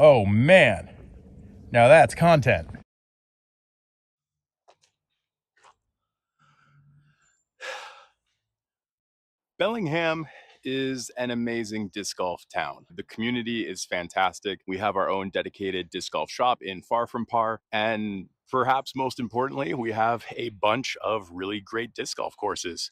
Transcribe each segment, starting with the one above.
Oh man, now that's content. Bellingham is an amazing disc golf town. The community is fantastic. We have our own dedicated disc golf shop in Far From Par. And perhaps most importantly, we have a bunch of really great disc golf courses.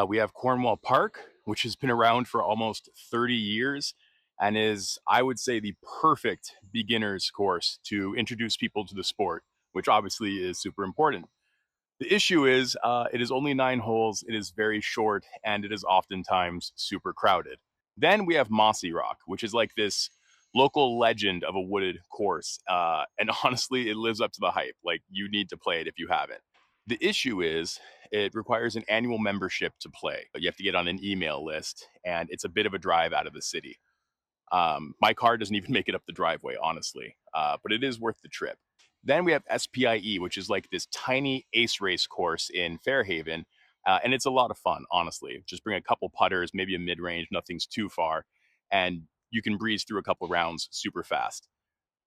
We have Cornwall Park, which has been around for almost 30 years and is, I would say, the perfect beginner's course to introduce people to the sport, which obviously is super important. The issue is it is only 9 holes, it is very short, and it is oftentimes super crowded. Then we have Mossy Rock, which is like this local legend of a wooded course. And honestly, it lives up to the hype. Like, you need to play it if you haven't. The issue is it requires an annual membership to play. You have to get on an email list, and it's a bit of a drive out of the city. My car doesn't even make it up the driveway, honestly, but it is worth the trip. Then we have SPIE, which is like this tiny ace race course in Fairhaven. And it's a lot of fun, honestly. Just bring a couple putters, maybe a mid range, nothing's too far. And you can breeze through a couple rounds super fast.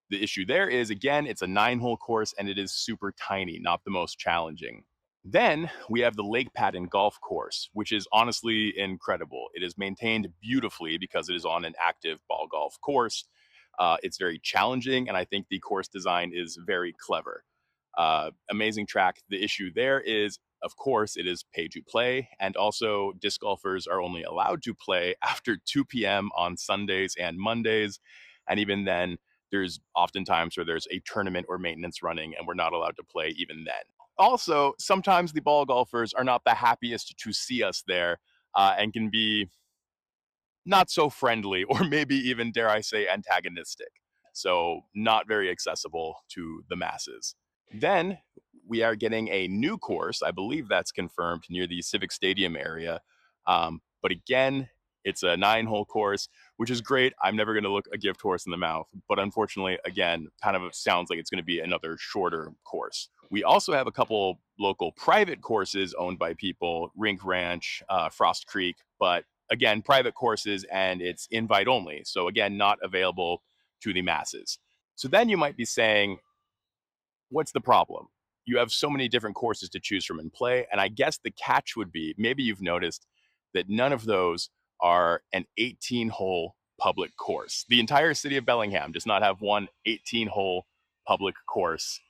The issue there is, again, it's a 9-hole course and it is super tiny, not the most challenging. Then we have the Lake Patton Golf Course, which is honestly incredible. It is maintained beautifully because it is on an active ball golf course. It's very challenging, and I think the course design is very clever. Amazing track. The issue there is, of course, it is pay to play, and also disc golfers are only allowed to play after 2 p.m. on Sundays and Mondays. And even then, there's often times where there's a tournament or maintenance running, and we're not allowed to play even then. Also, sometimes the ball golfers are not the happiest to see us there and can be not so friendly or maybe even, dare I say, antagonistic. So, not very accessible to the masses. Then we are getting a new course. I believe that's confirmed near the Civic Stadium area. But again, it's a 9-hole course, which is great. I'm never going to look a gift horse in the mouth. But unfortunately, again, kind of sounds like it's going to be another shorter course. We also have a couple local private courses owned by people, Rink Ranch, Frost Creek, but again, private courses, and it's invite only. So again, not available to the masses. So then you might be saying, what's the problem? You have so many different courses to choose from and play. And I guess the catch would be, maybe you've noticed that none of those are an 18-hole public course. The entire city of Bellingham does not have one 18-hole public course.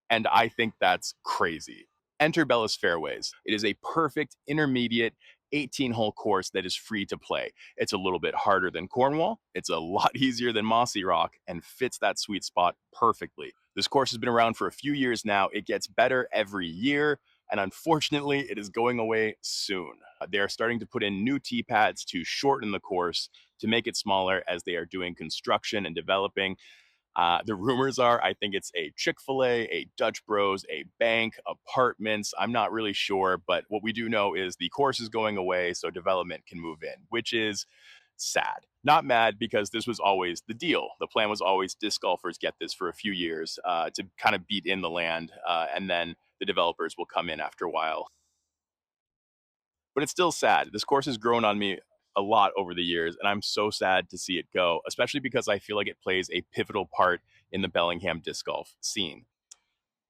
And I think that's crazy. Enter Bellis Fairways. It is a perfect intermediate 18-hole course that is free to play. It's a little bit harder than Cornwall. It's a lot easier than Mossy Rock and fits that sweet spot perfectly. This course has been around for a few years now. It gets better every year, and unfortunately, it is going away soon. They are starting to put in new tee pads to shorten the course, to make it smaller as they are doing construction and developing. The rumors are, I think it's a Chick-fil-A, a Dutch Bros, a bank, apartments. I'm not really sure, but what we do know is the course is going away so development can move in, which is sad. Not mad, because this was always the deal. The plan was always disc golfers get this for a few years to kind of beat in the land, and then the developers will come in after a while. But it's still sad. This course has grown on me a lot over the years, and I'm so sad to see it go, especially because I feel like it plays a pivotal part in the Bellingham disc golf scene.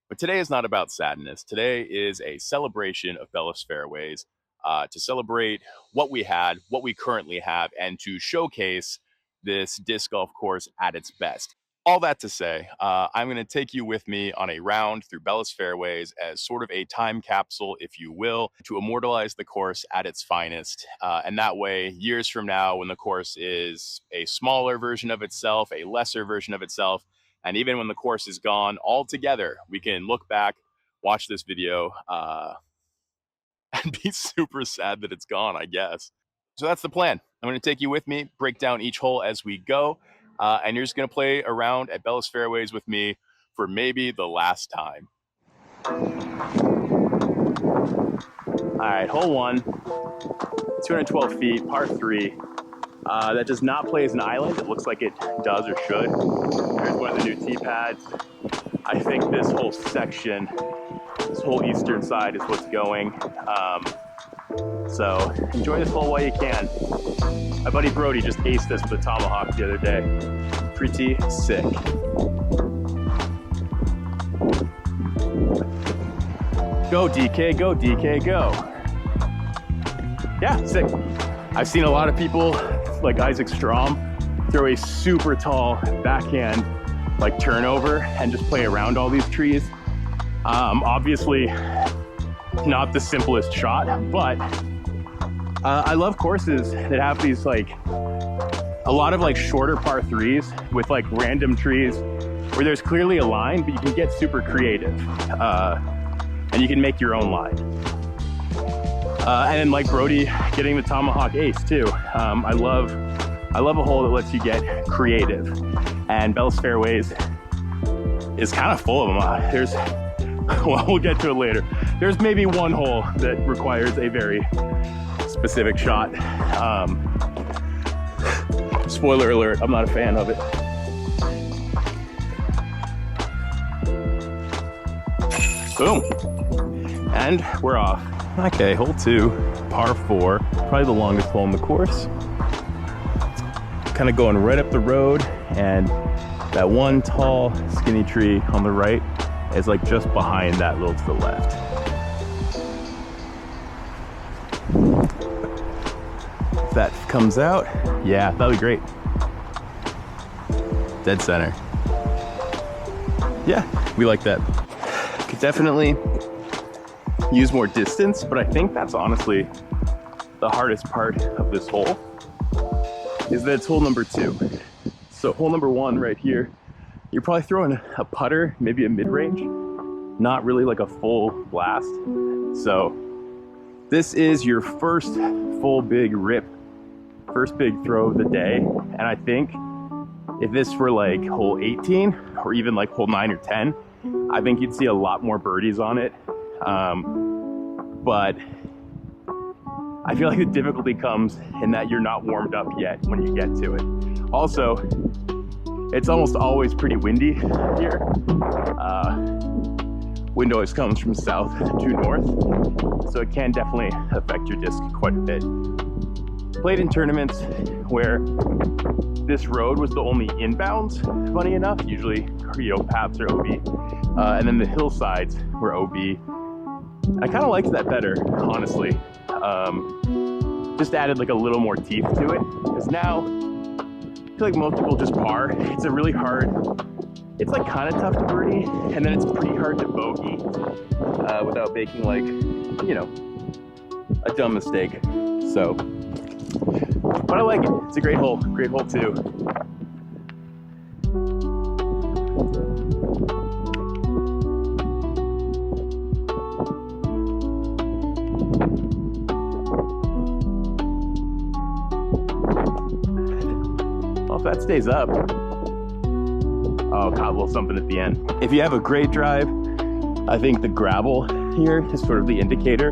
But today is not about sadness. Today is a celebration of Bellis Fairways, to celebrate what we had, what we currently have, and to showcase this disc golf course at its best. All that to say, I'm going to take you with me on a round through Bellis Fairways as sort of a time capsule, if you will, to immortalize the course at its finest. And that way, years from now, when the course is a smaller version of itself, a lesser version of itself, and even when the course is gone altogether, we can look back, watch this video, and be super sad that it's gone, I guess. So that's the plan. I'm going to take you with me, break down each hole as we go, and you're just going to play around at Bellis Fairways with me for maybe the last time. All right, hole 1, 212 feet, par 3. That does not play as an island. It looks like it does or should. There's one of the new tee pads. I think this whole section, this whole eastern side is what's going. So enjoy this hole while you can. My buddy Brody just aced this with a tomahawk the other day. Pretty sick. Go DK, go DK, go. Yeah, sick. I've seen a lot of people like Isaac Strom throw a super tall backhand like turnover and just play around all these trees. Obviously not the simplest shot, but I love courses that have these like a lot of like shorter par threes with like random trees where there's clearly a line, but you can get super creative and you can make your own line. And then like Brody getting the tomahawk ace too. I love a hole that lets you get creative, and Bellis Fairways is kind of full of them. There's, well, we'll get to it later. There's maybe one hole that requires a very specific shot. Spoiler alert, I'm not a fan of it. Boom, and we're off. Okay, hole 2, par 4, probably the longest hole in the course. Kind of going right up the road, and that one tall skinny tree on the right is like just behind that little to the left. If that comes out, yeah, that'll be great. Dead center. Yeah, we like that. Could definitely use more distance, but I think that's honestly the hardest part of this hole, is that it's hole number 2. So hole number 1 right here, you're probably throwing a putter, maybe a mid-range, not really like a full blast. So this is your first full big rip, first big throw of the day. And I think if this were like hole 18 or even like hole 9 or 10, I think you'd see a lot more birdies on it. But I feel like the difficulty comes in that you're not warmed up yet when you get to it. Also, it's almost always pretty windy here. Wind always comes from south to north, so it can definitely affect your disc quite a bit. Played in tournaments where this road was the only inbounds, funny enough. Usually, paths are OB, and then the hillsides were OB. I kind of liked that better, honestly. Just added like a little more teeth to it, because now I feel like most people just par. It's a really hard, it's like kind of tough to birdie, and then it's pretty hard to bogey without making like, you know, a dumb mistake. So, but I like it. It's a great hole too. If that stays up, oh, caught a little something at the end. If you have a great drive, I think the gravel here is sort of the indicator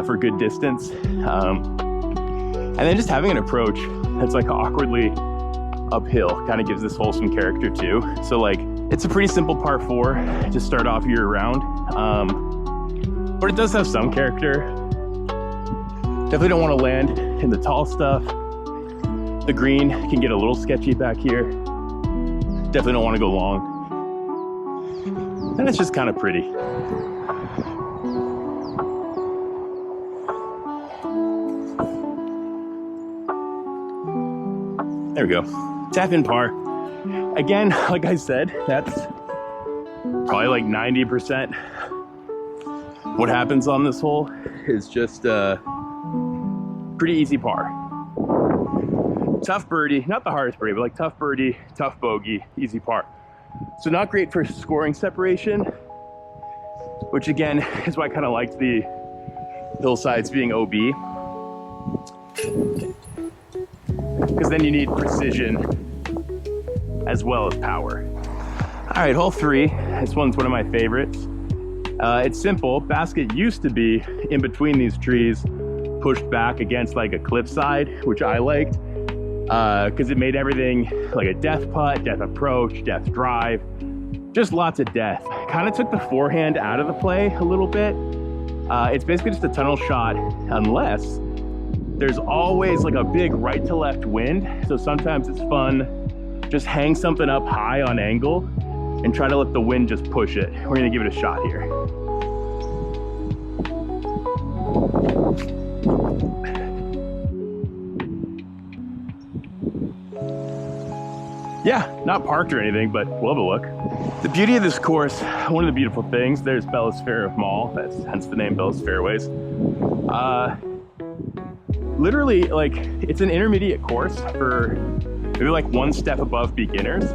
for good distance. And then just having an approach that's like awkwardly uphill kind of gives this hole some character too. So like, it's a pretty simple par 4 to start off year round, but it does have some character. Definitely don't want to land in the tall stuff. The green can get a little sketchy back here. Definitely don't want to go long. And it's just kind of pretty. There we go. Tap in par. Again, like I said, that's probably like 90%. What happens on this hole is just pretty easy par. Tough birdie, not the hardest birdie, but like tough birdie, tough bogey, easy par. So not great for scoring separation, which again is why I kind of liked the hillsides being OB, because then you need precision as well as power. All right, hole 3. This one's one of my favorites. It's simple. Basket used to be in between these trees, pushed back against like a cliffside, which I liked. Because it made everything like a death putt, death approach, death drive, just lots of death. Kind of took the forehand out of the play a little bit, It's basically just a tunnel shot unless there's always like a big right to left wind. So sometimes it's fun, just hang something up high on angle and try to let the wind just push it. We're gonna give it a shot here. Yeah, not parked or anything, but we'll have a look. The beauty of this course, one of the beautiful things, there's Bellis Fairways Mall, that's hence the name Bellis Fairways. Literally, like, it's an intermediate course for maybe like one step above beginners,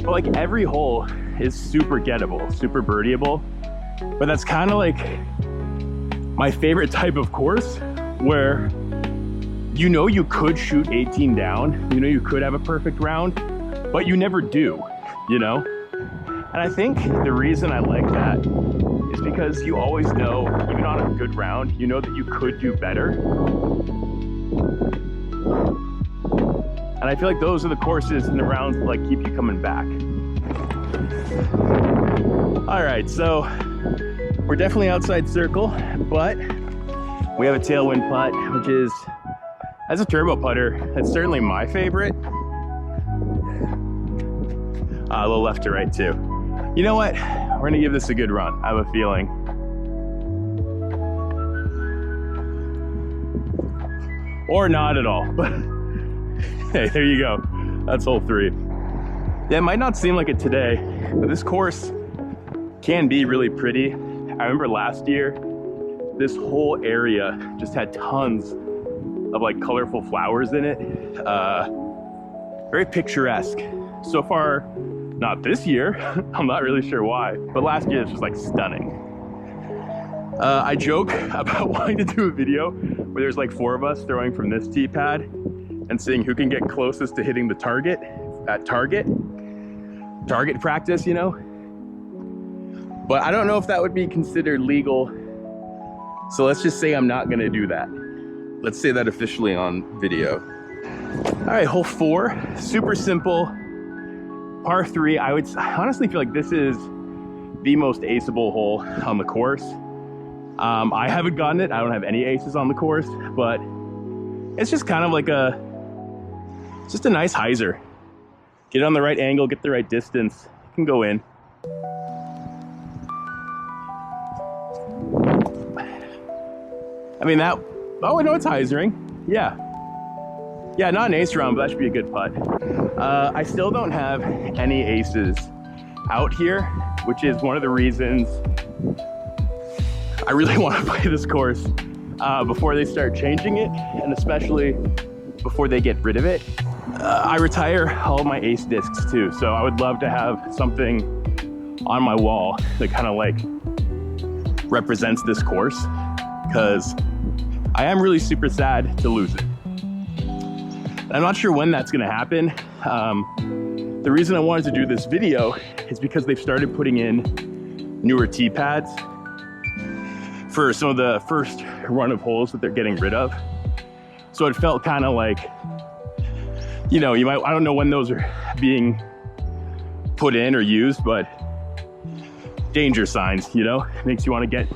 but like every hole is super gettable, super birdieable. But that's kind of like my favorite type of course, where you know you could shoot 18 down, you know you could have a perfect round, but you never do, you know? And I think the reason I like that is because you always know, even on a good round, you know that you could do better. And I feel like those are the courses and the rounds that like keep you coming back. All right, so we're definitely outside circle, but we have a tailwind putt, which is, as a turbo putter, that's certainly my favorite. A little left to right too. You know what? We're gonna give this a good run. I have a feeling. Or not at all, but hey, there you go. That's hole 3. Yeah, it might not seem like it today, but this course can be really pretty. I remember last year, this whole area just had tons of like colorful flowers in it. Very picturesque. So far, not this year. I'm not really sure why, but last year it was just like stunning. I joke about wanting to do a video where there's like 4 of us throwing from this tee pad and seeing who can get closest to hitting the target at target practice, you know? But I don't know if that would be considered legal. So let's just say I'm not gonna do that. Let's say that officially on video. All right, hole 4, super simple. Par 3, I would honestly feel like this is the most aceable hole on the course. I haven't gotten it. I don't have any aces on the course, but it's just kind of like just a nice hyzer. Get it on the right angle, get the right distance, it can go in. I mean that, oh, I know it's hyzering, yeah. Yeah, not an ace round, but that should be a good putt. I still don't have any aces out here, which is one of the reasons I really want to play this course before they start changing it, and especially before they get rid of it. I retire all of my ace discs too, so I would love to have something on my wall that kind of like represents this course, because I am really super sad to lose it. I'm not sure when that's gonna happen. The reason I wanted to do this video is because they've started putting in newer tee pads for some of the first run of holes that they're getting rid of. So it felt kind of like, you know, you might, I don't know when those are being put in or used, but danger signs, you know, makes you want to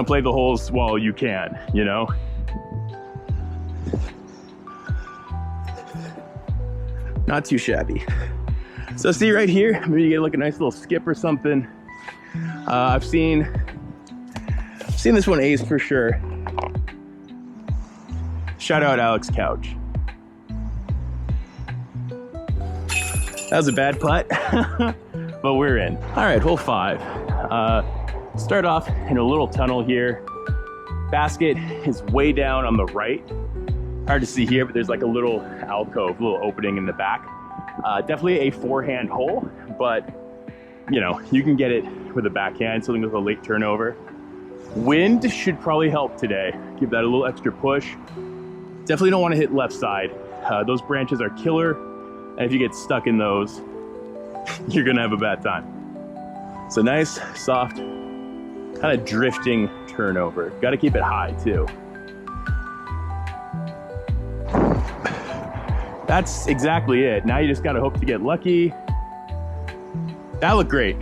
play the holes while you can, you know? Not too shabby. So see right here, maybe you get like a nice little skip or something. I've seen this one ace for sure. Shout out Alex Couch. That was a bad putt, but we're in. All right, hole 5. Start off in a little tunnel here. Basket is way down on the right. Hard to see here, but there's like a little alcove, a little opening in the back. Definitely a forehand hole, but you know, you can get it with a backhand, something with a late turnover. Wind should probably help today. Give that a little extra push. Definitely don't want to hit left side. Those branches are killer, and if you get stuck in those, you're gonna have a bad time. So nice, soft, kind of drifting turnover. Got to keep it high too. That's exactly it. Now you just got to hope to get lucky. That looked great.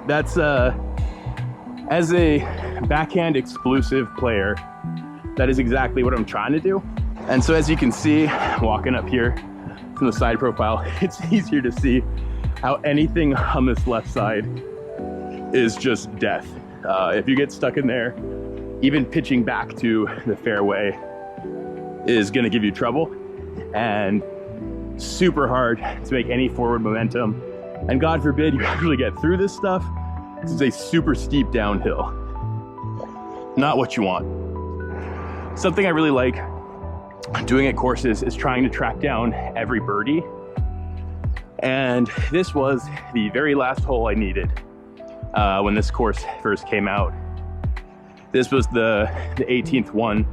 That's as a backhand explosive player, that is exactly what I'm trying to do. And so as you can see, walking up here from the side profile, it's easier to see how anything on this left side is just death. If you get stuck in there, even pitching back to the fairway is gonna give you trouble, and super hard to make any forward momentum. And God forbid you actually get through this stuff. This is a super steep downhill. Not what you want. Something I really like doing at courses is trying to track down every birdie. And this was the very last hole I needed when this course first came out. This was the 18th one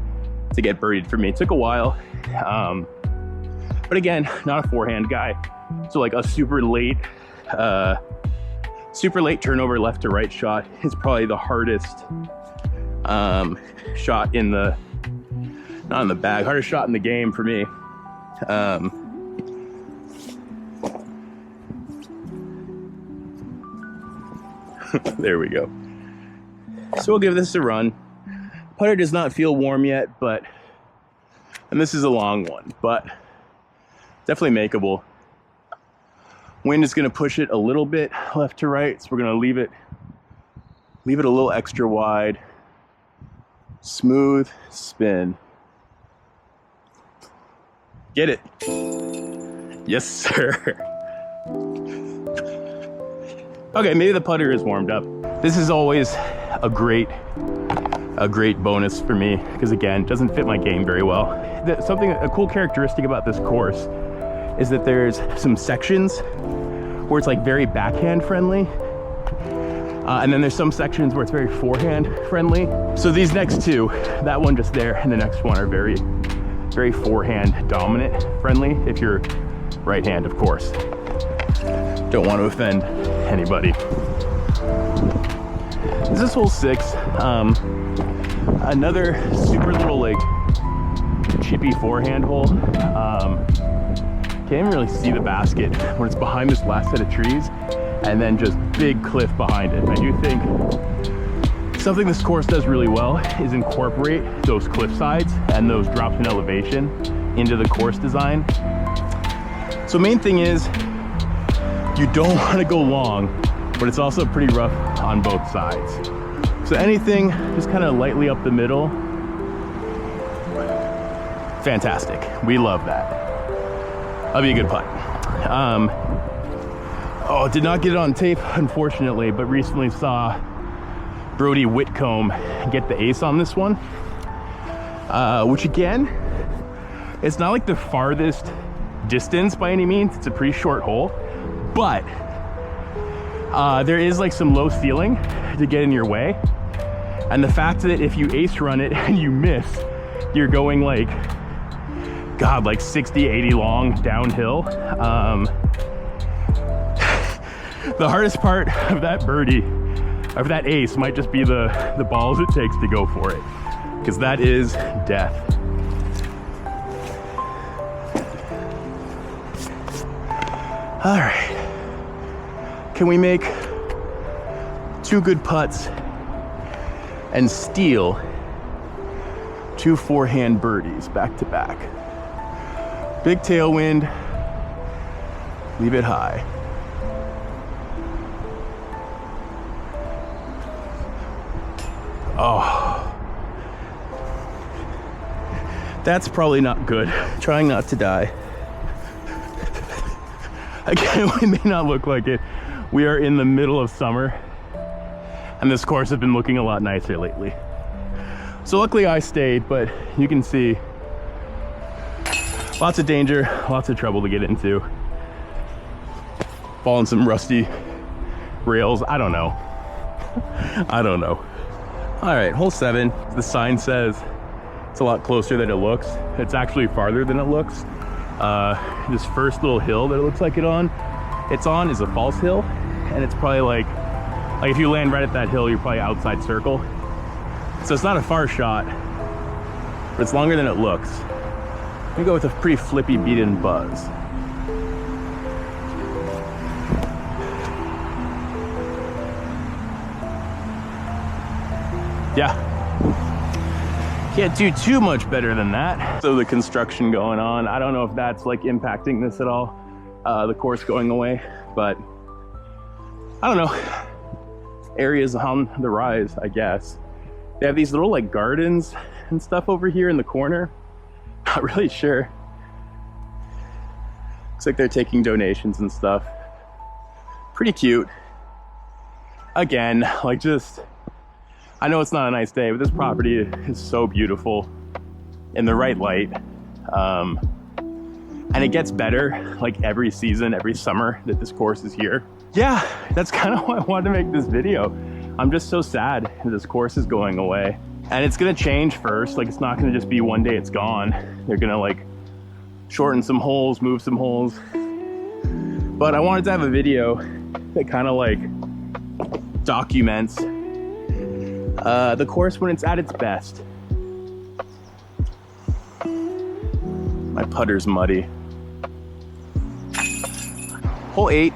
to get birdied for me. It took a while. But again, not a forehand guy. So like a super late turnover left to right shot is probably the hardest shot in the, not in the bag, hardest shot in the game for me. There we go. So we'll give this a run. Putter does not feel warm yet, and this is a long one, but definitely makeable. Wind is gonna push it a little bit left to right, so we're gonna leave it a little extra wide. Smooth spin. Get it. Yes, sir. Okay, maybe the putter is warmed up. This is always a great bonus for me, because again, it doesn't fit my game very well. A cool characteristic about this course is that there's some sections where it's like very backhand friendly. And then there's some sections where it's very forehand friendly. So these next two, that one just there and the next one, are very, very forehand dominant friendly, if you're right hand, of course. Don't want to offend anybody. This is hole 6. Another super little like chippy forehand hole. Can't even really see the basket when it's behind this last set of trees, and then just big cliff behind it. I do think something this course does really well is incorporate those cliff sides and those drops in elevation into the course design. So main thing is, you don't want to go long, but it's also pretty rough on both sides. So anything just kind of lightly up the middle, fantastic. We love that. That'll be a good putt. Oh, did not get it on tape, unfortunately, but recently saw Brody Whitcomb get the ace on this one, which again, it's not like the farthest distance by any means. It's a pretty short hole, but there is like some low ceiling to get in your way. And the fact that if you ace run it and you miss, you're going like, God, like 60, 80 long downhill. The hardest part of that birdie, of that ace, might just be the balls it takes to go for it, because that is death. All right, can we make 2 good putts and steal 2 forehand birdies back to back? Big tailwind, leave it high. Oh, that's probably not good. Trying not to die. Again, we may not look like it. We are in the middle of summer, and this course has been looking a lot nicer lately. So luckily I stayed, but you can see lots of danger, lots of trouble to get into. Fall on some rusty rails. I don't know. I don't know. All right, hole 7. The sign says it's a lot closer than it looks. It's actually farther than it looks. This first little hill that it looks like it's on is a false hill, and it's probably like if you land right at that hill, you're probably outside circle. So it's not a far shot, but it's longer than it looks. I'm gonna go with a pretty flippy beat-in buzz. yeah, can't do too much better than that. So the construction going on, I don't know if that's like impacting this at all, the course going away, but I don't know. Areas on the rise, I guess. They have these little like gardens and stuff over here in the corner. Not really sure. Looks like they're taking donations and stuff. Pretty cute. Again, like just, I know it's not a nice day, but this property is so beautiful in the right light. And it gets better like every season, every summer that this course is here. Yeah, that's kind of why I wanted to make this video. I'm just so sad that this course is going away. And it's gonna change first. Like, it's not gonna just be one day it's gone. They're gonna like shorten some holes, move some holes. But I wanted to have a video that kind of like documents the course when it's at its best. My putter's muddy. Hole 8.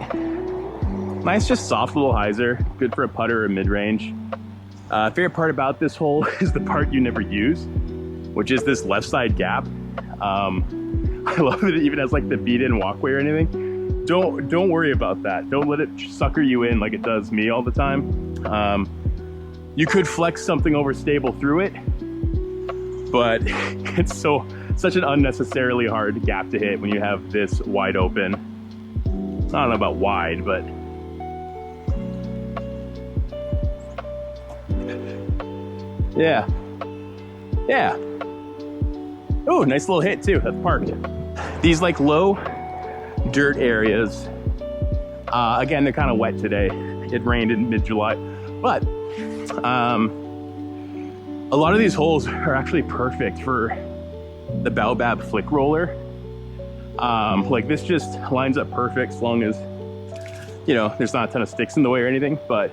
Nice, just soft little hyzer. Good for a putter or mid-range. Favorite part about this hole is the part you never use, which is this left side gap. I love that it even has like the beat-in walkway or anything. Don't worry about that. Don't let it sucker you in like it does me all the time. You could flex something overstable through it, but it's such an unnecessarily hard gap to hit when you have this wide open. I don't know about wide, but yeah. Oh, nice little hit too. That's parked. These like low dirt areas. Again, they're kind of wet today. It rained in mid-July, but a lot of these holes are actually perfect for the Baobab flick roller. Like this just lines up perfect as long as, you know, there's not a ton of sticks in the way or anything, but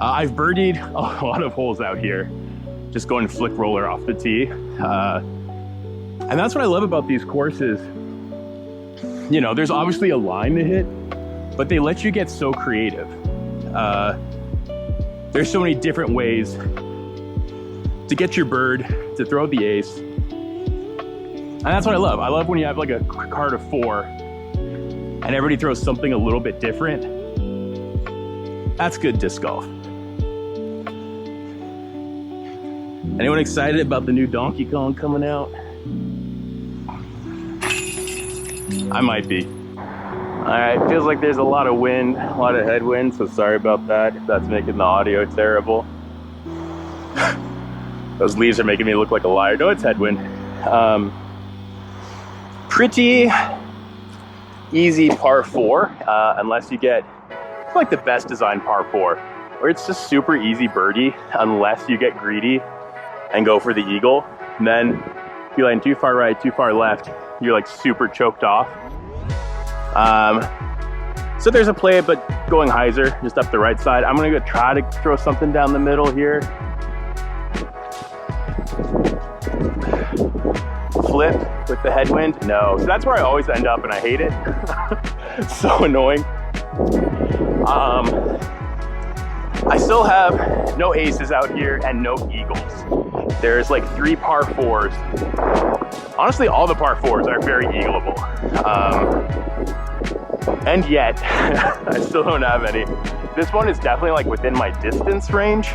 I've birdied a lot of holes out here, just going flick roller off the tee. And that's what I love about these courses. You know, there's obviously a line to hit, but they let you get so creative. There's so many different ways to get your bird, to throw the ace. And that's what I love. I love when you have like a card of 4 and everybody throws something a little bit different. That's good disc golf. Anyone excited about the new Donkey Kong coming out? I might be. All right, feels like there's a lot of wind, a lot of headwind, so sorry about that if that's making the audio terrible. Those leaves are making me look like a liar. No, it's headwind. Pretty easy par 4, unless you get like the best designed par 4, where it's just super easy birdie unless you get greedy and go for the eagle. And then if you land too far right, too far left, you're like super choked off. So there's a play, but going hyzer just up the right side. I'm gonna go try to throw something down the middle here. Flip with the headwind? No. So that's where I always end up and I hate it. It's so annoying. I still have no aces out here and no eagles. There's like 3 par 4s. Honestly, all the par 4s are very eagleable. And yet, I still don't have any. This one is definitely like within my distance range,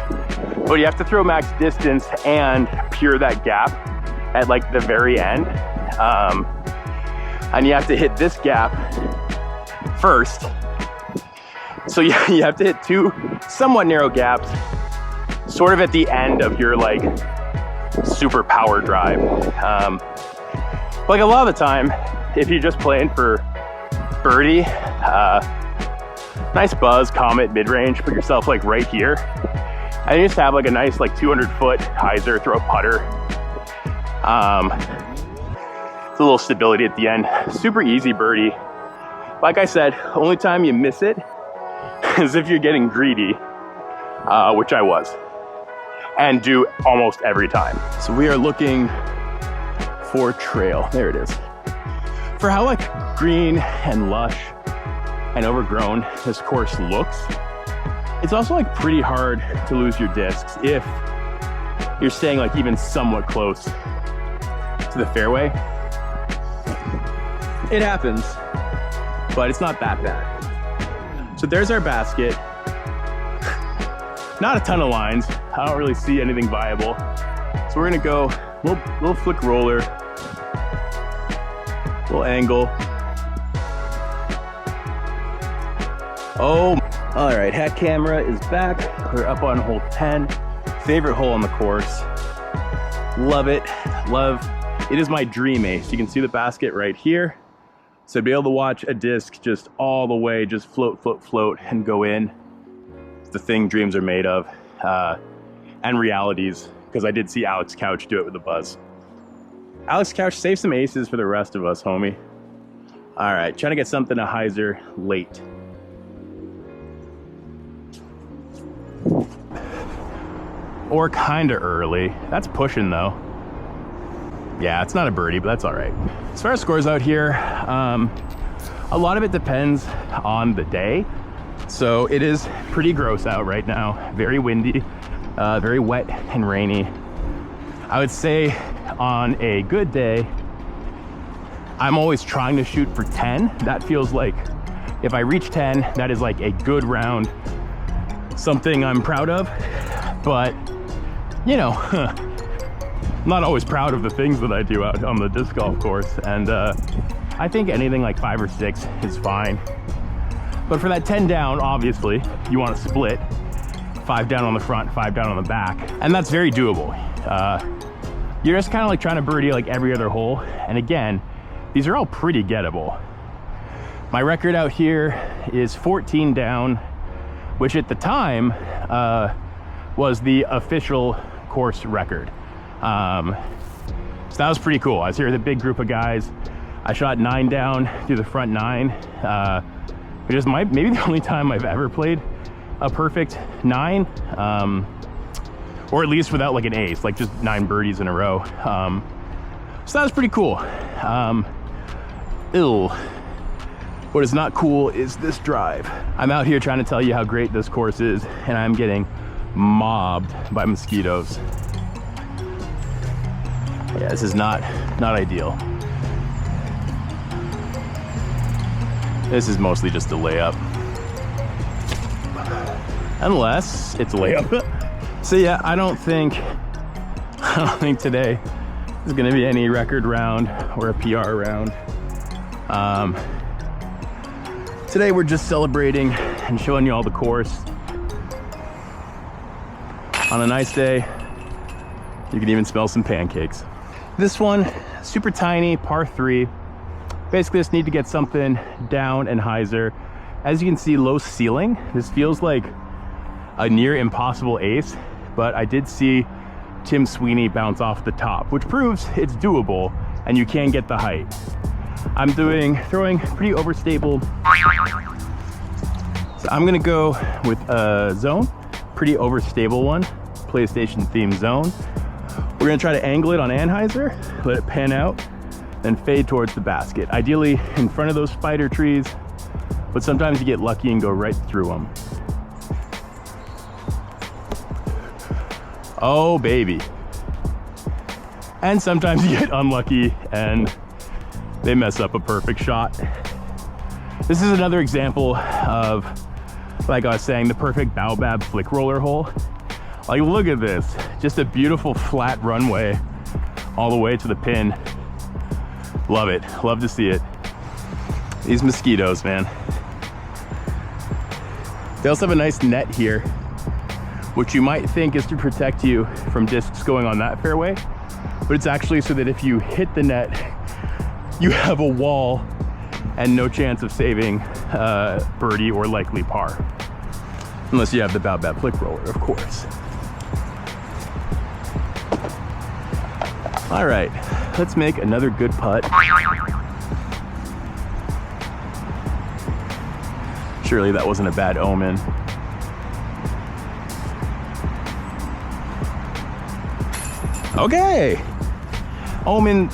but you have to throw max distance and pure that gap at like the very end. And you have to hit this gap first. So you have to hit 2 somewhat narrow gaps, sort of at the end of your like super power drive. Like a lot of the time, if you're just playing for birdie, nice buzz, comet, mid-range, put yourself like right here. And you just have like a nice like 200-foot hyzer, throw a putter. It's a little stability at the end. Super easy birdie. Like I said, only time you miss it is if you're getting greedy, which I was, and do almost every time. So we are looking for trail. There it is. For how like green and lush and overgrown this course looks, it's also like pretty hard to lose your discs if you're staying like even somewhat close to the fairway. It happens, but it's not that bad. So there's our basket. Not a ton of lines. I don't really see anything viable. So we're gonna go little flick roller, little angle. Oh, all right, hat camera is back. We're up on hole 10. Favorite hole on the course. Love it, love. It is my dream ace. You can see the basket right here. So to be able to watch a disc just all the way, just float, float, float, and go in. It's the thing dreams are made of, and realities, because I did see Alex Couch do it with a buzz. Alex Couch, save some aces for the rest of us, homie. All right, trying to get something to hyzer late. Or kind of early. That's pushing though. Yeah, it's not a birdie, but that's all right. As far as scores out here, a lot of it depends on the day. So it is pretty gross out right now. Very windy, very wet and rainy. I would say on a good day, I'm always trying to shoot for 10. That feels like if I reach 10, that is like a good round, something I'm proud of. But, you know, I'm not always proud of the things that I do out on the disc golf course. And I think anything like 5 or 6 is fine. But for that 10 down, obviously, you want to split 5 down on the front, 5 down on the back. And that's very doable. You're just kind of like trying to birdie like every other hole. And again, these are all pretty gettable. My record out here is 14 down, which at the time was the official course record. So that was pretty cool. I was here with a big group of guys. I shot 9 down through the front 9. Which is maybe the only time I've ever played a perfect 9, or at least without like an ace, like just 9 birdies in a row. So that was pretty cool. What is not cool is this drive. I'm out here trying to tell you how great this course is, and I'm getting mobbed by mosquitoes. Yeah, this is not ideal. This is mostly just a layup. Unless it's a layup. So yeah, I don't think today is gonna be any record round or a PR round. Today we're just celebrating and showing you all the course. On a nice day, you can even smell some pancakes. This one, super tiny, par 3. Basically just need to get something down and hyzer. As you can see, low ceiling. This feels like a near impossible ace, but I did see Tim Sweeney bounce off the top, which proves it's doable and you can get the height. I'm throwing pretty overstable. So I'm gonna go with a zone, pretty overstable one, PlayStation themed zone. We're gonna try to angle it on anhyzer, let it pan out, then fade towards the basket. Ideally in front of those spider trees, but sometimes you get lucky and go right through them. Oh baby. And sometimes you get unlucky and they mess up a perfect shot. This is another example of, like I was saying, the perfect baobab flick roller hole. Like, look at this, just a beautiful flat runway all the way to the pin. Love it, love to see it. These mosquitoes, man. They also have a nice net here, which you might think is to protect you from discs going on that fairway, but it's actually so that if you hit the net, you have a wall and no chance of saving birdie or likely par. Unless you have the baobab flick roller, of course. All right, let's make another good putt. Surely that wasn't a bad omen. Okay. Omen.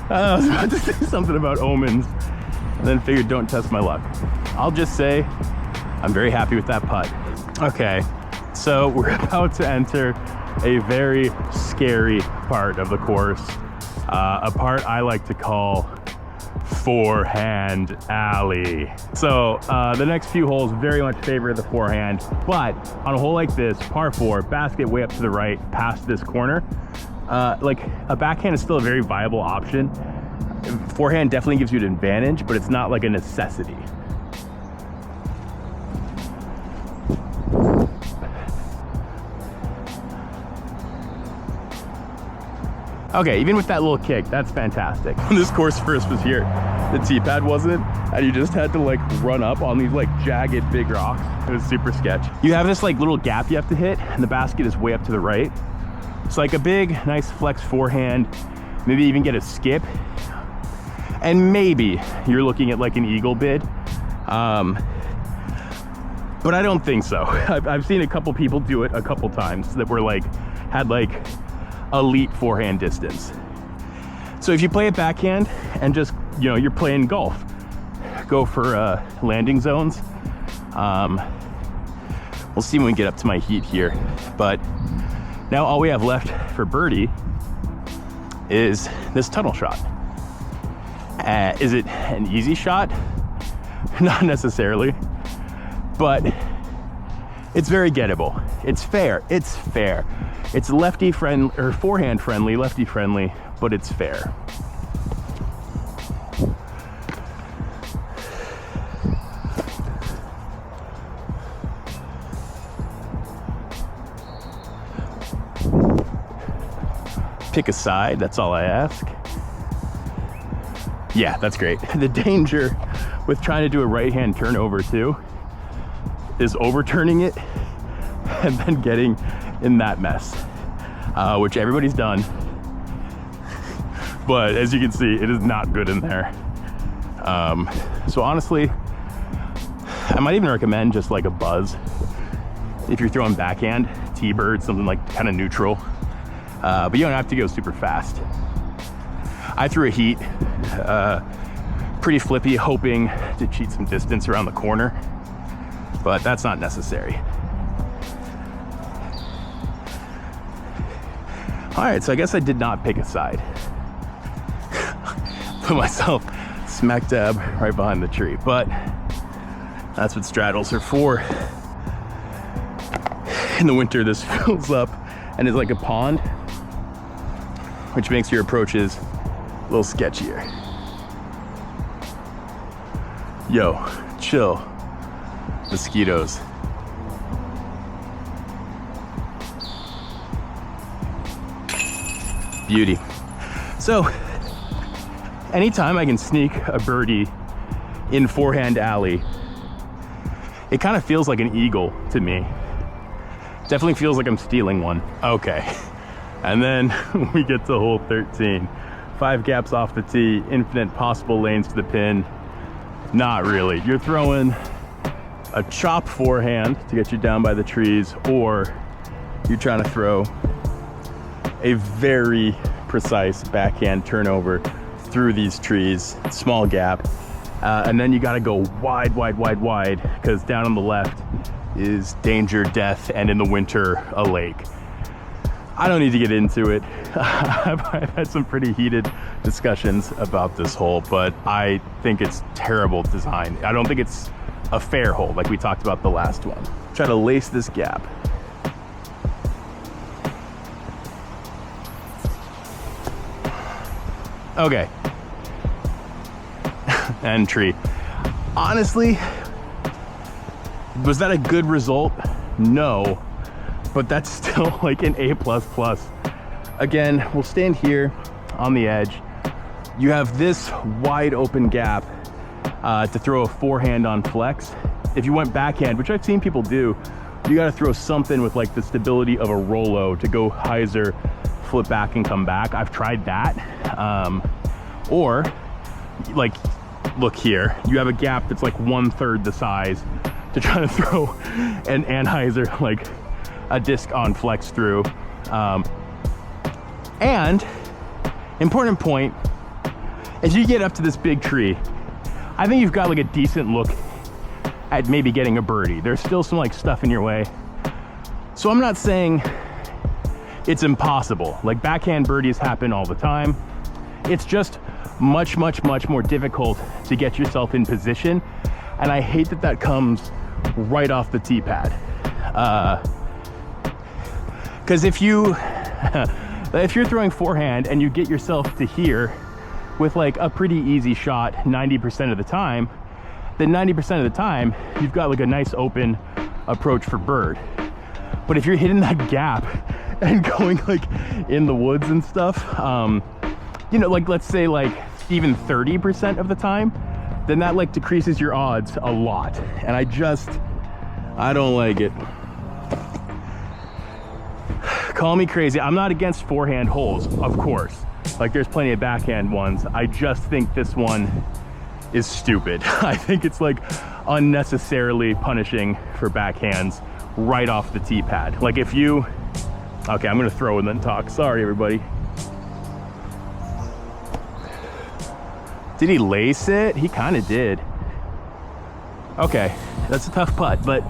I was about to say something about omens, and then figured don't test my luck. I'll just say I'm very happy with that putt. Okay, so we're about to enter a very scary part of the course, a part I like to call forehand alley. So the next few holes very much favor the forehand, but on a hole like this, par 4, basket way up to the right past this corner, like a backhand is still a very viable option. Forehand definitely gives you an advantage, but it's not like a necessity. Okay, even with that little kick, that's fantastic. When this course first was here, the tee pad wasn't, and you just had to like run up on these like jagged big rocks. It was super sketch. You have this like little gap you have to hit, and the basket is way up to the right. It's like a big, nice flex forehand, maybe even get a skip. And maybe you're looking at like an eagle bid. But I don't think so. I've seen a couple people do it a couple times that were like, had like elite forehand distance. So if you play it backhand and just, you know, you're playing golf, go for landing zones. We'll see when we get up to my heat here. But now all we have left for birdie is this tunnel shot. Is it an easy shot? Not necessarily, but it's very gettable. It's fair. It's fair. It's lefty friendly, or forehand friendly, lefty friendly, but it's fair. Pick a side, that's all I ask. Yeah, that's great. The danger with trying to do a right-hand turnover too is overturning it and then getting in that mess, which everybody's done. But as you can see, it is not good in there. So honestly, I might even recommend just like a buzz if you're throwing backhand, T-bird, something like kind of neutral. But you don't have to go super fast. I threw a heat, pretty flippy, hoping to cheat some distance around the corner, but that's not necessary. All right, so I guess I did not pick a side. Put myself smack dab right behind the tree, but that's what straddles are for. In the winter, this fills up and is like a pond, which makes your approaches a little sketchier. Yo, chill. Mosquitoes. Beauty. So, anytime I can sneak a birdie in forehand alley, it kind of feels like an eagle to me. Definitely feels like I'm stealing one. Okay. And then we get to hole 13. 5 gaps off the tee, infinite possible lanes to the pin. Not really. You're throwing a chop forehand to get you down by the trees, or you're trying to throw a very precise backhand turnover through these trees, small gap. And then you got to go wide, wide, wide, wide, because down on the left is danger, death, and in the winter, a lake. I don't need to get into it. I've had some pretty heated discussions about this hole, but I think it's terrible design. I don't think it's a fair hole like we talked about the last one. Try to lace this gap. Okay. And tree. Honestly, was that a good result? No. But that's still like an A++. Again, we'll stand here on the edge. You have this wide open gap to throw a forehand on flex. If you went backhand, which I've seen people do, you got to throw something with like the stability of a Rolo to go hyzer, flip back and come back. I've tried that. Or like, look here, you have a gap that's like 1/3 the size to try to throw an anhyzer, like a disc on flex through. And important point, as you get up to this big tree, I think you've got like a decent look at maybe getting a birdie. There's still some like stuff in your way. So I'm not saying it's impossible. Like backhand birdies happen all the time. It's just much more difficult to get yourself in position. And I hate that that comes right off the tee pad. Because if you're throwing forehand and you get yourself to here with like a pretty easy shot 90% of the time, then 90% of the time you've got like a nice open approach for bird. But if you're hitting that gap and going like in the woods and stuff, you know, like let's say like even 30% of the time, then that like decreases your odds a lot. And I don't like it. Call me crazy. I'm not against forehand holes, of course. Like there's plenty of backhand ones. I just think this one is stupid. I think it's like unnecessarily punishing for backhands right off the tee pad. Like if you, okay, I'm gonna throw and then talk. Sorry, everybody. Did he lace it? He kind of did. Okay, that's a tough putt, but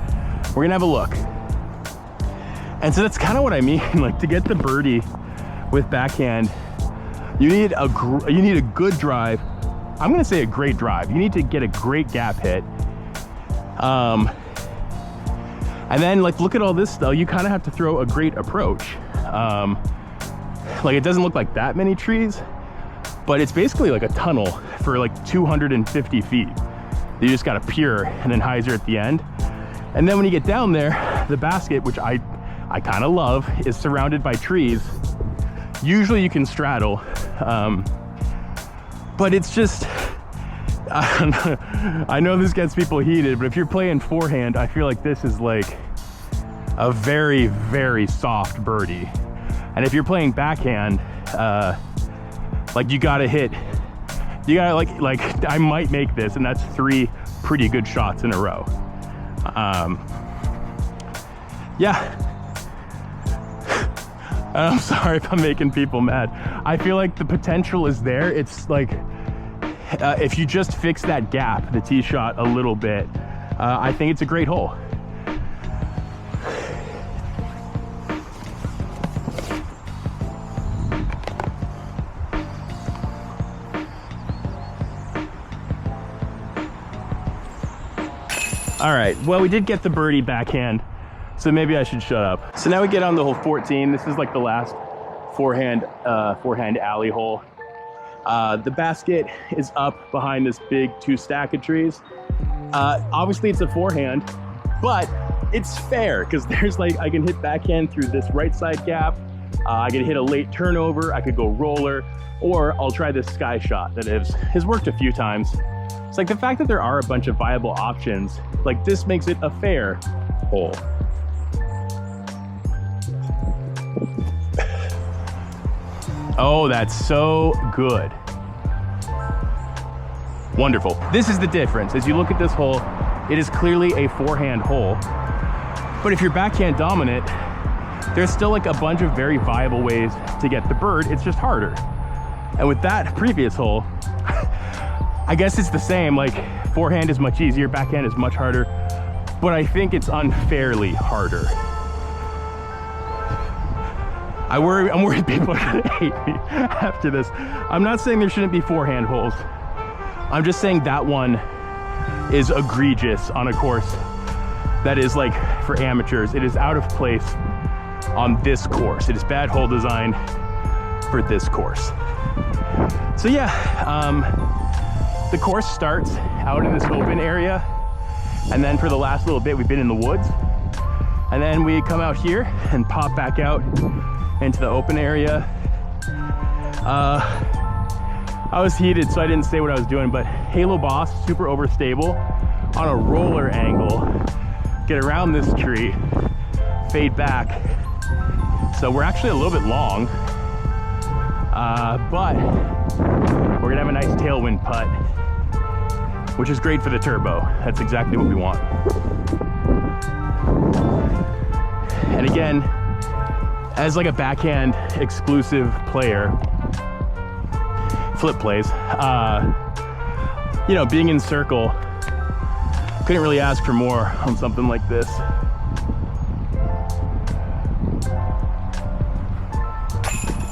we're gonna have a look. And so that's kind of what I mean. Like to get the birdie with backhand, you need a good drive. I'm gonna say a great drive. You need to get a great gap hit. And then like, look at all this stuff. You kind of have to throw a great approach. Like it doesn't look like that many trees, but it's basically like a tunnel for like 250 feet. You just got to pure and then hyzer at the end. And then when you get down there, the basket, which I kind of love, is surrounded by trees. Usually you can straddle, but it's just, I know this gets people heated, but if you're playing forehand, I feel like this is like a very soft birdie. And if you're playing backhand, like you gotta hit, you gotta like I might make this, and that's 3 pretty good shots in a row. Yeah. I'm sorry if I'm making people mad. I feel like the potential is there. It's like, if you just fix that gap, the tee shot a little bit, I think it's a great hole. All right, well, we did get the birdie backhand, so maybe I should shut up. So now we get on the hole 14. This is like the last forehand alley hole. The basket is up behind this big 2 stack of trees. Obviously it's a forehand, but it's fair because there's like, I can hit backhand through this right side gap. I can hit a late turnover. I could go roller, or I'll try this sky shot that has worked a few times. It's like the fact that there are a bunch of viable options, like this makes it a fair hole. Oh, that's so good. Wonderful. This is the difference. As you look at this hole, it is clearly a forehand hole. But if you're backhand dominant, there's still like a bunch of very viable ways to get the bird. It's just harder. And with that previous hole, I guess it's the same. Like forehand is much easier, backhand is much harder, but I think it's unfairly harder. I'm worried people are gonna hate me after this. I'm not saying there shouldn't be forehand holes. I'm just saying that one is egregious on a course that is like for amateurs. It is out of place on this course. It is bad hole design for this course. So yeah, the course starts out in this open area, and then for the last little bit we've been in the woods, and then we come out here and pop back out into the open area. I was heated, so I didn't say what I was doing, but Halo Boss, super overstable, on a roller angle, get around this tree, fade back. So we're actually a little bit long, but we're gonna have a nice tailwind putt, which is great for the turbo. That's exactly what we want. And again, as like a backhand exclusive player, flip plays, you know, being in circle, couldn't really ask for more on something like this.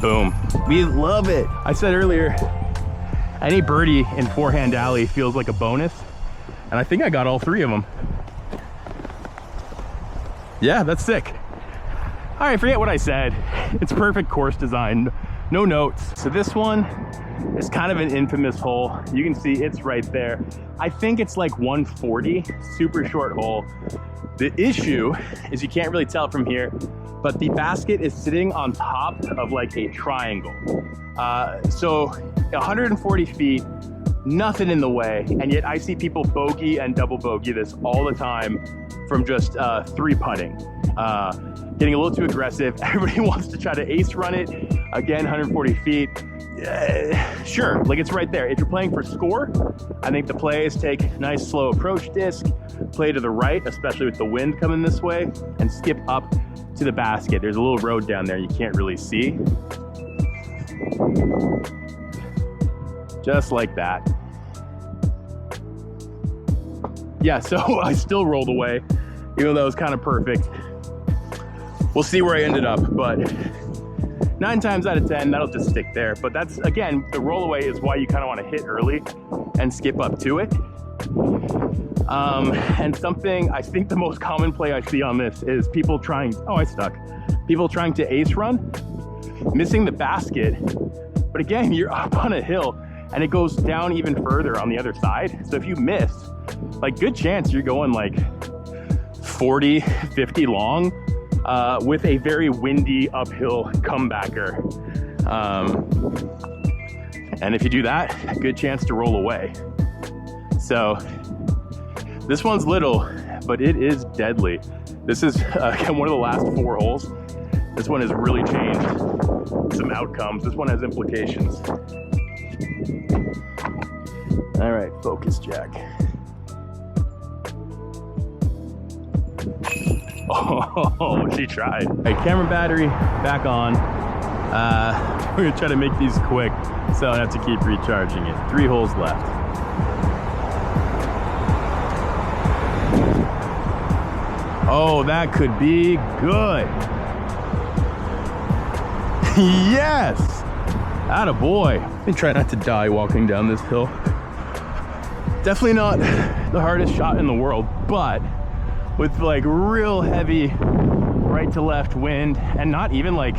Boom. We love it. I said earlier, any birdie in Forehand Alley feels like a bonus. And I think I got all 3 of them. Yeah, that's sick. All right, forget what I said. It's perfect course design, no notes. So this one is kind of an infamous hole. You can see it's right there. I think it's like 140, super short hole. The issue is you can't really tell from here, but the basket is sitting on top of like a triangle. So 140 feet, nothing in the way, and yet I see people bogey and double bogey this all the time from just 3 putting. Getting a little too aggressive. Everybody wants to try to ace run it. Again, 140 feet. Sure, like it's right there. If you're playing for score, I think the play is take nice slow approach disc, play to the right, especially with the wind coming this way, and skip up to the basket. There's a little road down there you can't really see. Just like that. Yeah, so I still rolled away, even though it was kind of perfect. We'll see where I ended up, but 9 times out of 10, that'll just stick there. But that's, again, the roll away is why you kind of want to hit early and skip up to it. And something, I think the most common play I see on this is people trying, oh, I stuck. People trying to ace run, missing the basket. But again, you're up on a hill and it goes down even further on the other side. So if you miss, like good chance you're going like 40, 50 long with a very windy uphill comebacker. And if you do that, a good chance to roll away. So this one's little, but it is deadly. This is again, one of the last 4 holes. This one has really changed some outcomes. This one has implications. All right, focus, Jack. Oh, she tried. All right, camera battery back on. We're gonna try to make these quick, so I have to keep recharging it. 3 holes left. Oh, that could be good. Yes! Attaboy. Let me try not to die walking down this hill. Definitely not the hardest shot in the world, but with like real heavy right to left wind, and not even like,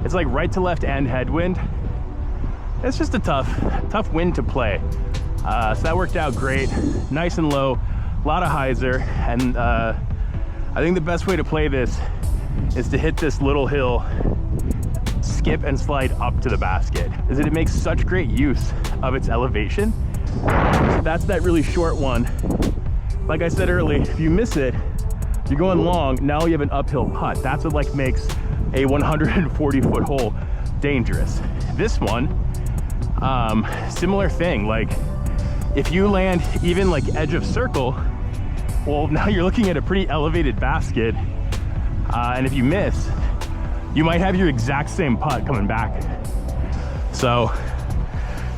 it's like right to left and headwind. It's just a tough wind to play. So that worked out great. Nice and low, a lot of hyzer, and I think the best way to play this is to hit this little hill, skip and slide up to the basket, is that it makes such great use of its elevation. That's that really short one. Like I said earlier, if you miss it, you're going long, now you have an uphill putt. That's what like makes a 140-foot hole dangerous. This one, similar thing. Like if you land even like edge of circle, well, now you're looking at a pretty elevated basket. And if you miss, you might have your exact same putt coming back. So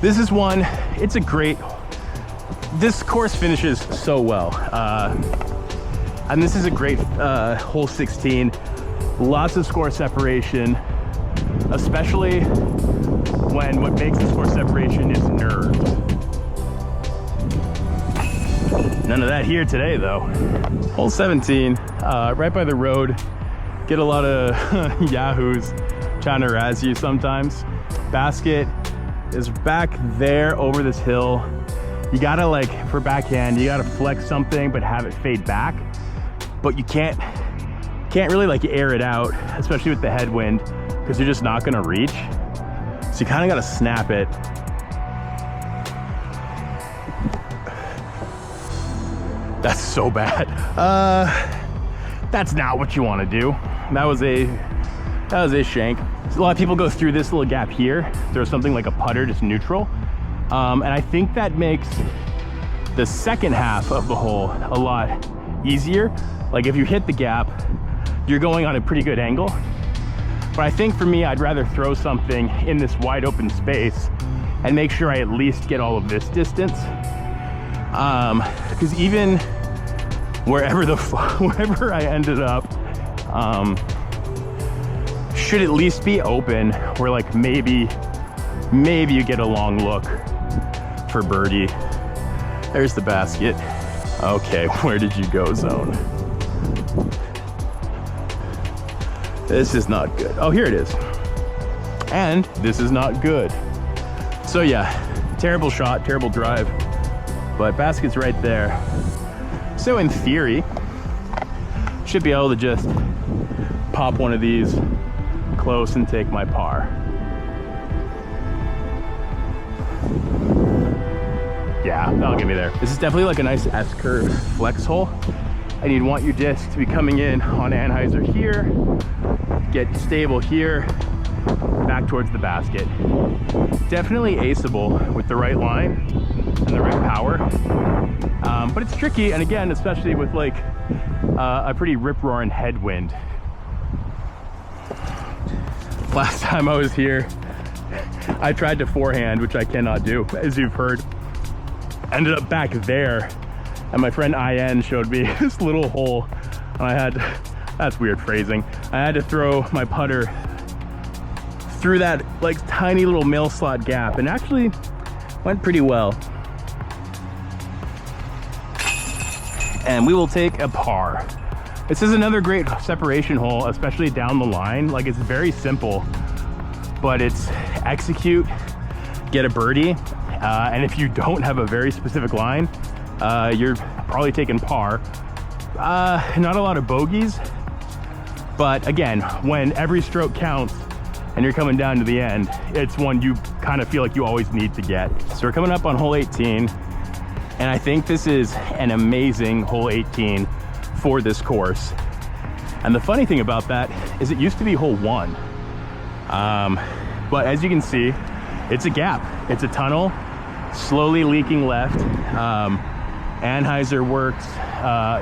this is one, it's a great, this course finishes so well. And this is a great hole 16. Lots of score separation, especially when what makes the score separation is nerves. None of that here today though. Hole 17, right by the road. Get a lot of yahoos trying to razz you sometimes. Basket is back there over this hill. You gotta like, for backhand, you gotta flex something but have it fade back. But you can't really like air it out, especially with the headwind, because you're just not gonna reach. So you kinda gotta snap it. That's so bad. That's not what you wanna do. That was a shank. So a lot of people go through this little gap here. There's something like a putter, just neutral. And I think that makes the second half of the hole a lot easier. Like if you hit the gap, you're going on a pretty good angle. But I think for me, I'd rather throw something in this wide open space and make sure I at least get all of this distance. Because even wherever I ended up, should at least be open where like maybe you get a long look for birdie. There's the basket. Okay, where did you go, zone? This is not good. Oh, here it is. And this is not good. So yeah, terrible shot, terrible drive, but basket's right there. So in theory, should be able to just pop one of these close and take my par. Yeah, that'll get me there. This is definitely like a nice S-curve flex hole. And you'd want your disc to be coming in on Anheuser here, get stable here, back towards the basket. Definitely aceable with the right line and the right power. But it's tricky, and again, especially with like a pretty rip-roaring headwind. Last time I was here, I tried to forehand, which I cannot do, as you've heard. Ended up back there, and my friend IN showed me this little hole, and I had, that's weird phrasing, I had to throw my putter through that like tiny little mail slot gap, and actually went pretty well. And we will take a par. This is another great separation hole, especially down the line. Like, it's very simple, but it's execute, get a birdie, and if you don't have a very specific line, you're probably taking par. Not a lot of bogeys, but again, when every stroke counts and you're coming down to the end, it's one you kind of feel like you always need to get. So we're coming up on hole 18, and I think this is an amazing hole 18 for this course. And the funny thing about that is it used to be hole 1. But as you can see, it's a gap, it's a tunnel, slowly leaking left. Anheuser works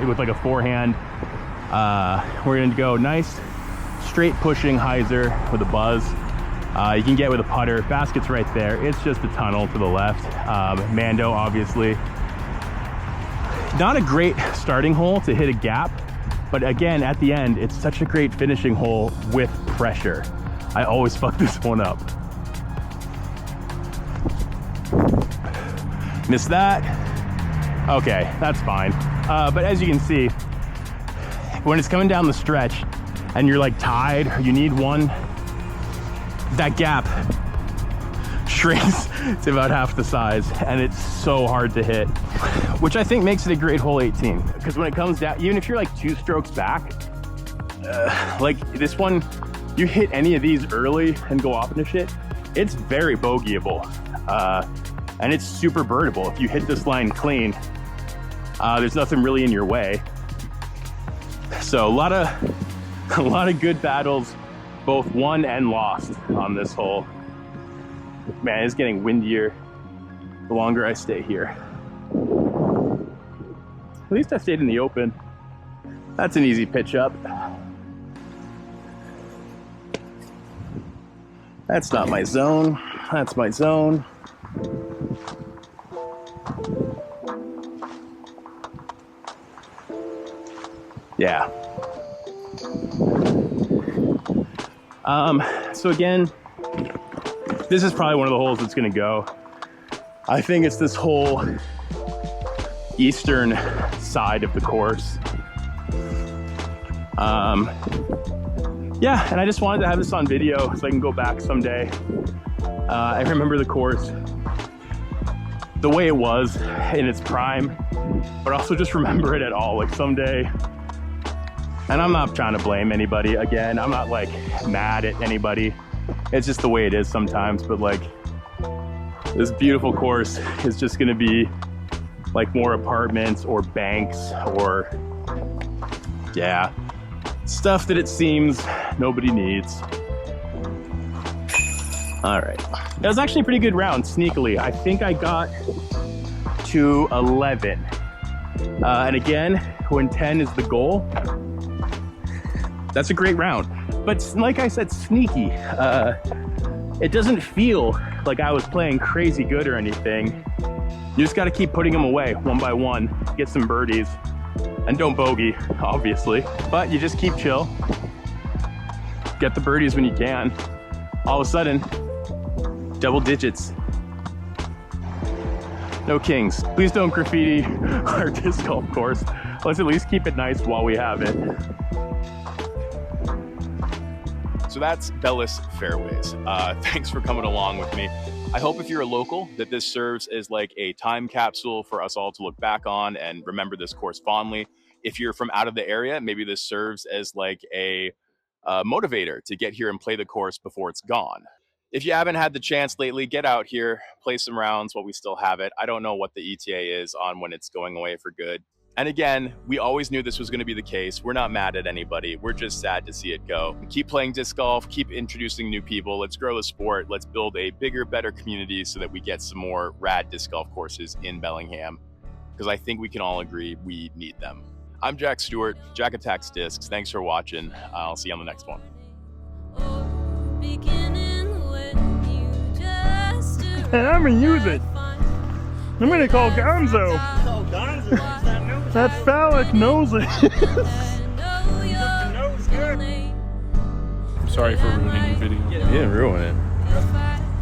with like a forehand. We're gonna go nice straight pushing hyzer with a buzz. You can get with a putter. Basket's right there. It's just a tunnel to the left. Mando, obviously. Not a great starting hole to hit a gap, but again, at the end, it's such a great finishing hole with pressure. I always fuck this one up. Missed that. Okay, that's fine. But as you can see, when it's coming down the stretch and you're like tied, or you need one, that gap shrinks to about half the size, and it's so hard to hit, which I think makes it a great hole 18. Because when it comes down, even if you're like 2 strokes back, like this one, you hit any of these early and go off into shit, it's very bogeyable. And it's super birdable. If you hit this line clean, there's nothing really in your way. So a lot of good battles, both won and lost on this hole. Man, it's getting windier the longer I stay here. At least I stayed in the open. That's an easy pitch up. That's not my zone. That's my zone. Yeah. So again, this is probably one of the holes that's gonna go. I think it's this whole eastern side of the course. Yeah, and I just wanted to have this on video so I can go back someday. I remember the course the way it was in its prime, but also just remember it at all. Like someday, and I'm not trying to blame anybody. Again, I'm not like mad at anybody. It's just the way it is sometimes, but like this beautiful course is just gonna be like more apartments or banks or, yeah, stuff that it seems nobody needs. All right, that was actually a pretty good round, sneakily. I think I got to 11. And again, when 10 is the goal, that's a great round. But like I said, sneaky. It doesn't feel like I was playing crazy good or anything. You just gotta keep putting them away one by one, get some birdies, and don't bogey, obviously. But you just keep chill. get the birdies when you can. All of a sudden, double digits. No kings. Please don't graffiti our disc golf course. Let's at least keep it nice while we have it. So that's Bellis Fairways. Thanks for coming along with me. I hope if you're a local that this serves as like a time capsule for us all to look back on and remember this course fondly. If you're from out of the area, maybe this serves as like a motivator to get here and play the course before it's gone. If you haven't had the chance lately, get out here, play some rounds while we still have it. I don't know what the ETA is on when it's going away for good. And again, we always knew this was going to be the case. We're not mad at anybody. We're just sad to see it go. Keep playing disc golf, keep introducing new people. Let's grow the sport. Let's build a bigger, better community so that we get some more rad disc golf courses in Bellingham, because I think we can all agree we need them. I'm Jack Stewart, Jack Attacks Discs. Thanks for watching. I'll see you on the next one. And I'm gonna use it. I'm gonna call Gonzo. Oh, Gonzo, use that nose. That phallic nose. I'm sorry for ruining your video. You didn't ruin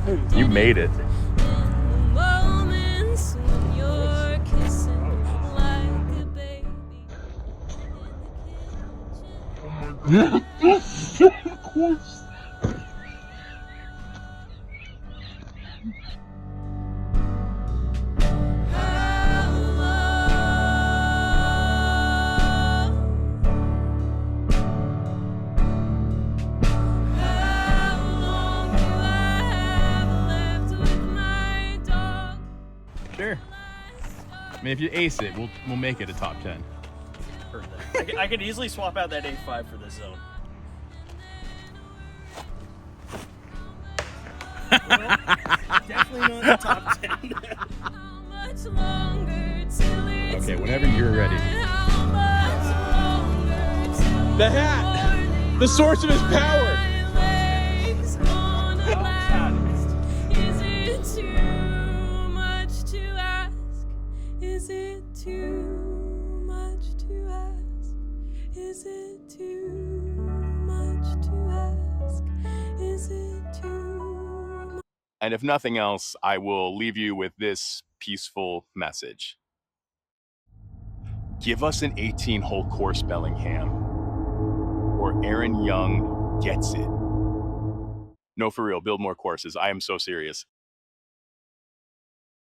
it. You made it. Sure. I mean, if you ace it, we'll make it a top 10. Perfect. I could easily swap out that 8-5 for this zone. Well, definitely not the top 10. Okay, whenever you're ready. The hat! The source of his power! Is it too much to ask? Is it too much to ask? Is it too much? And if nothing else, I will leave you with this peaceful message. Give us an 18-hole course, Bellingham, or Aaron Young gets it. No, for real, build more courses. I am so serious.